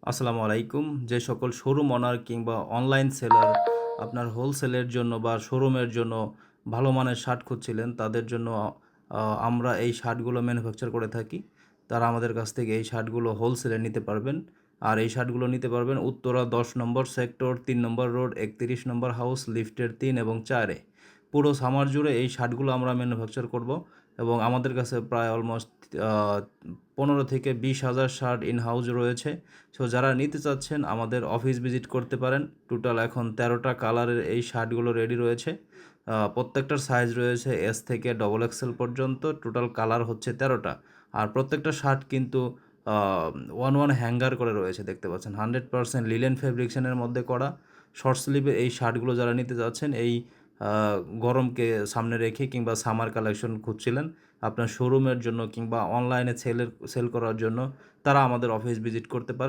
আসসালামু আলাইকুম। যে সকল শোরুম ওনার কিংবা অনলাইন সেলার আপনার হোলসেলের জন্য বা শোরুমের জন্য ভালো মানের শার্ট খুঁজছিলেন, তাদের জন্য আমরা এই শার্টগুলো ম্যানুফ্যাকচার করে থাকি। তারা আমাদের কাছ থেকে এই শার্টগুলো হোলসেলে নিতে পারবেন। আর এই শার্টগুলো নিতে পারবেন উত্তরা ১০ নম্বর সেক্টর, ৩ নম্বর রোড, ৩১ নম্বর হাউস, লিফটের ৩ এবং ৪ এ। পুরো সামার জুড়ে এই শার্টগুলো আমরা ম্যানুফ্যাকচার করব এবং আমাদের কাছে প্রায় অলমোস্ট আ ১৫ থেকে ২০,০০০ শার্ট ইন হাউস রয়েছে। সো যারা নিতে চাচ্ছেন আমাদের অফিস ভিজিট করতে পারেন। টোটাল এখন ১৩টা কালারের এই শার্টগুলো রেডি রয়েছে। প্রত্যেকটার সাইজ রয়েছে এস থেকে ডবল এক্সেল পর্যন্ত। টোটাল কালার হচ্ছে ১৩টা। আর প্রত্যেকটা শার্ট কিন্তু আ 1 হ্যাঙ্গার করে রয়েছে, দেখতে পাচ্ছেন। 100% লিনেন ফেব্রিক্সের মধ্যে করা। শর্ট স্লিভের এই শার্টগুলো যারা নিতে চাচ্ছেন, এই আ গরমকে সামনে রেখে কিংবা সামার কালেকশন খুঁজছিলেন আপনার শোরুমের জন্য কিংবা অনলাইনে সেল করার জন্য, তারা আমাদের অফিস ভিজিট করতে পারে।